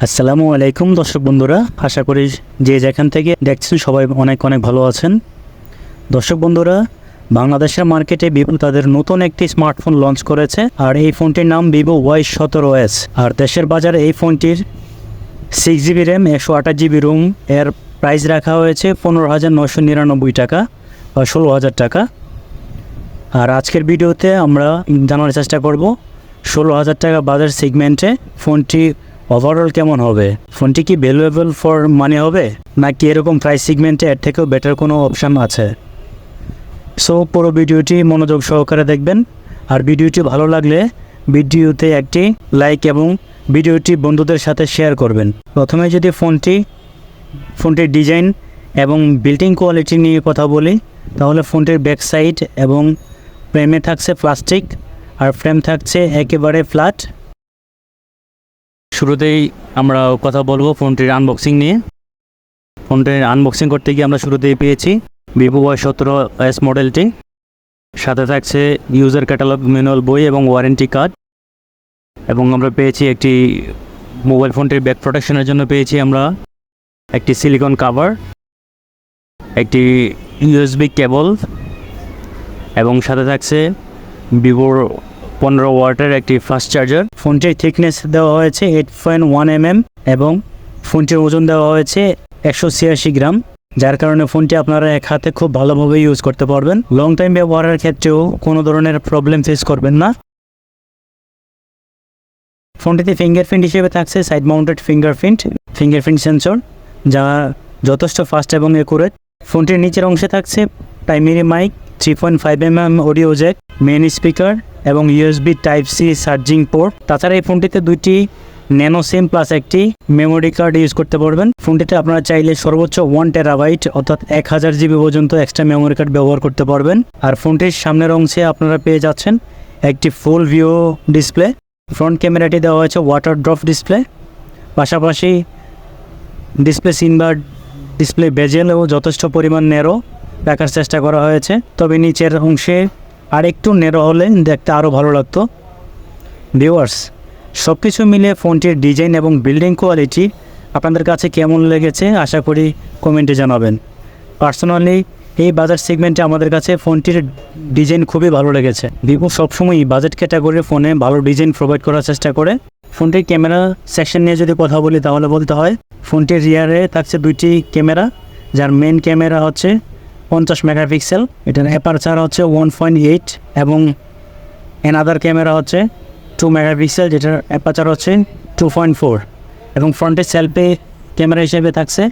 আসসালামু আলাইকুম দর্শক বন্ধুরা, আশা করি যে যেখান থেকে দেখছেন সবাই অনেক অনেক ভালো আছেন। দর্শক বন্ধুরা, বাংলাদেশের মার্কেটে ভিভো তাদের নতুন একটি স্মার্টফোন লঞ্চ করেছে, আর এই ফোনটির নাম ভিভো Y17s। আর দেশের বাজারে এই ফোনটির 6GB র্যাম 128GB রোম এর প্রাইস রাখা হয়েছে 15,999 টাকা বা 16,000 টাকা। আর আজকের ভিডিওতে আমরা জানার চেষ্টা করব 16,000 টাকা বাজার সেগমেন্টে ফোনটি ওভারঅল কেমন হবে, ফোনটি কি ভ্যালুয়েবল ফর মানি হবে, নাকি এরকম প্রাইস সেগমেন্টে এর থেকেও বেটার কোনো অপশান আছে। সো পুরো ভিডিওটি মনোযোগ সহকারে দেখবেন, আর ভিডিওটি ভালো লাগলে ভিডিওতে একটি লাইক এবং ভিডিওটি বন্ধুদের সাথে শেয়ার করবেন। প্রথমে যদি ফোনটির ডিজাইন এবং বিল্ডিং কোয়ালিটি নিয়ে কথা বলি, তাহলে ফোনটির ব্যাক সাইড এবং ফ্রেমে থাকছে প্লাস্টিক, আর ফ্রেম থাকছে একেবারে ফ্ল্যাট। শুরুতেই আমরা কথা বলবো ফোনটির আনবক্সিং নিয়ে। ফোনটির আনবক্সিং করতে গিয়ে আমরা শুরুতেই পেয়েছি ভিভো Y17s মডেলটি, সাথে থাকছে ইউজার ক্যাটালগ, ম্যানুয়াল বই এবং ওয়ারেন্টি কার্ড। এবং আমরা পেয়েছি একটি মোবাইল ফোনটির ব্যাক প্রোটেকশনের জন্য পেয়েছি আমরা একটি সিলিকন কাভার, একটি USB কেবল, এবং সাথে থাকছে ভিভোর 15 ওয়াটের একটি ফাস্ট চার্জার। ফোনটির থিকনেস দেওয়া হয়েছে 8.1 mm এবং ফোনটির ওজন দেওয়া হয়েছে 186 গ্রাম, যার কারণে ফোনটি আপনারা এক হাতে খুব ভালোভাবে ইউজ করতে পারবেন। লং টাইম ব্যবহারের ক্ষেত্রেও কোনো ধরনের প্রবলেম ফেস করবেন না। ফোনটিতে ফিঙ্গারপ্রিন্ট হিসেবে থাকছে সাইড মাউন্টেড ফিঙ্গারপ্রিন্ট সেন্সর, যা যথেষ্ট ফাস্ট এবং একুরেট। ফোনটির নিচের অংশে থাকছে primary mic, 3.5 mm audio jack, main speaker এবং USB Type-C চার্জিং পোর্ট। তাছাড়া এই ফোনটিতে দুইটি ন্যানো সিম প্লাস একটি মেমোরি কার্ড ইউজ করতে পারবেন। ফোনটিতে আপনারা চাইলে সর্বোচ্চ 1 TB অর্থাৎ 1000 GB পর্যন্ত এক্সট্রা মেমোরি কার্ড ব্যবহার করতে পারবেন। আর ফোনটির সামনের অংশে আপনারা পেয়ে যাচ্ছেন একটি ফুল ভিউ ডিসপ্লে। ফ্রন্ট ক্যামেরাটি দেওয়া হয়েছে ওয়াটার ড্রপ ডিসপ্লে, পাশাপাশি ডিসপ্লে সিনবার ডিসপ্লে বেজেলও যথেষ্ট পরিমাণ ন্যারো রাখার চেষ্টা করা হয়েছে, তবে নিচের অংশে আরেকটু ন্যারো হলে দেখতে আরও ভালো লাগতো। ভিউয়ার্স, সব কিছু মিলে ফোনটির ডিজাইন এবং বিল্ডিং কোয়ালিটি আপনাদের কাছে কেমন লেগেছে আশা করি কমেন্টে জানাবেন। পার্সোনালি এই বাজার সেগমেন্টে আমাদের কাছে ফোনটির ডিজাইন খুবই ভালো লেগেছে। ভিভো সবসময়ই বাজেট ক্যাটাগরির ফোনে ভালো ডিজাইন প্রোভাইড করার চেষ্টা করে। ফোনটির ক্যামেরা সেকশন নিয়ে যদি কথা বলি, তাহলে বলতে হয় ফোনটির রিয়ারে থাকছে দুইটি ক্যামেরা, যার মেন ক্যামেরা হচ্ছে 50 মেগাপিক্সেল, এটার অ্যাপারচার হচ্ছে 1.8 এবং অ্যানাদার ক্যামেরা হচ্ছে 2 মেগাপিক্সেল, যেটার অ্যাপারচার হচ্ছে 2.4। এবং ফ্রন্টের সেলফি ক্যামেরা হিসেবে থাকছে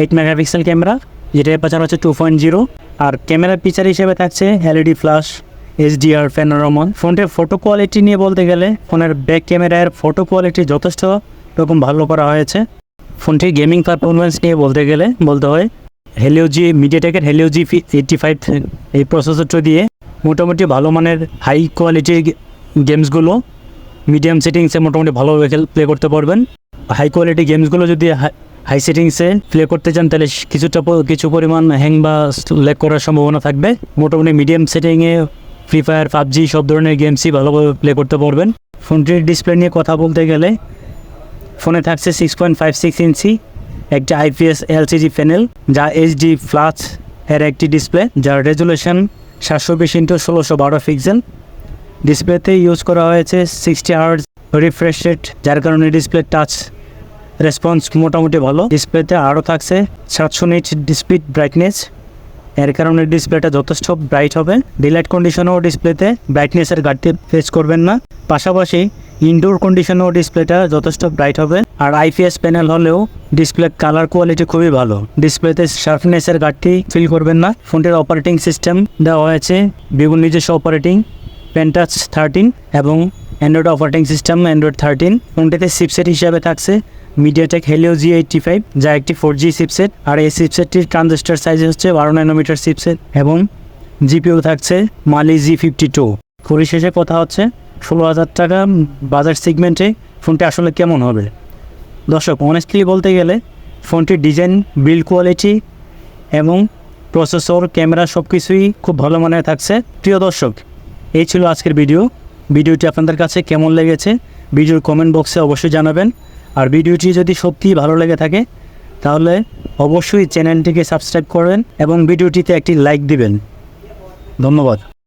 8 মেগাপিক্সেল ক্যামেরা, যেটা অ্যাপারচার হচ্ছে 2.0। আর ক্যামেরার পিকচার হিসেবে থাকছে LED ফ্ল্যাশ, HDR, প্যানোরামা। ফোনটির ফটো কোয়ালিটি নিয়ে বলতে গেলে ফোনের ব্যাক ক্যামেরার ফটো কোয়ালিটি যথেষ্ট রকম ভালো করা হয়েছে। ফোনটির গেমিং পারফরমেন্স নিয়ে বলতে হয় মিডিয়াটেকের Helio G85 এই প্রসেসরটা দিয়ে মোটামুটি ভালো মানের হাই কোয়ালিটির গেমসগুলো মিডিয়াম সেটিংসে মোটামুটি ভালোভাবে প্লে করতে পারবেন। হাই কোয়ালিটি গেমসগুলো যদি হাই সেটিংসে প্লে করতে চান, তাহলে কিছু পরিমাণ হ্যাং বা ল্যাগ করার সম্ভাবনা থাকবে। মোটামুটি মিডিয়াম সেটিংয়ে ফ্রি ফায়ার, PUBG সব ধরনের গেমসই ভালোভাবে প্লে করতে পারবেন। ফোনটির ডিসপ্লে নিয়ে কথা বলতে গেলে ফোনে থাকছে 6.56 ইঞ্চি একটি IPS LCD প্যানেল, যা HD ফ্ল্যাশ এর একটি ডিসপ্লে, যার রেজুলেশন 720x1612 পিক্সেল। ডিসপ্লেতে ইউজ করা হয়েছে 60 Hz রিফ্রেশ রেট, যার কারণে ডিসপ্লে টাচ রেসপন্স মোটামুটি ভালো। ডিসপ্লেতে আরও থাকছে 700 নিট স্পিড ব্রাইটনেস, এর কারণে ডিসপ্লেটা যথেষ্ট ব্রাইট হবে। ডিলাইট কন্ডিশনেও ডিসপ্লেতে ব্রাইটনেসের ঘাটতি ফেস করবেন না। পাশাপাশি ইনডোর কন্ডিশনেও ডিসপ্লেটা যথেষ্ট ব্রাইট হবে। আর IPS প্যানেল হলেও ডিসপ্লে কালার কোয়ালিটি খুবই ভালো, ডিসপ্লেতে শার্পনেসের ঘাটতি ফিল করবেন না। ফোনটির অপারেটিং সিস্টেম দেওয়া হয়েছে ভিভোর নিজস্ব অপারেটিং পেন্টাচ 13 এবং অ্যান্ড্রয়েড অপারেটিং সিস্টেম অ্যান্ড্রয়েড 13। ফোনটিতে চিপসেট হিসাবে থাকছে মিডিয়াটেক Helio G85, যা একটি 4G চিপসেট, আর এই চিপসেটটির ট্রানজিস্টার সাইজ হচ্ছে 12 ন্যানোমিটার চিপসেট এবং GPU থাকছে Mali G52। পরিশেষে কথা হচ্ছে 16,000 টাকা বাজার সেগমেন্টে ফোনটি আসলে কেমন হবে। দর্শক, অনেস্টলি বলতে গেলে ফোনটির ডিজাইন, বিল্ড কোয়ালিটি এবং প্রসেসর, ক্যামেরা সব কিছুই খুব ভালো মানের থাকছে। প্রিয় দর্শক, এই ছিল আজকের ভিডিওটি আপনাদের কাছে কেমন লেগেছে ভিডিওর কমেন্ট বক্সে অবশ্যই জানাবেন। আর ভিডিওটি যদি সত্যিই ভালো লেগে থাকে তাহলে অবশ্যই চ্যানেলটিকে সাবস্ক্রাইব করবেন এবং ভিডিওটিতে একটি লাইক দিবেন। ধন্যবাদ।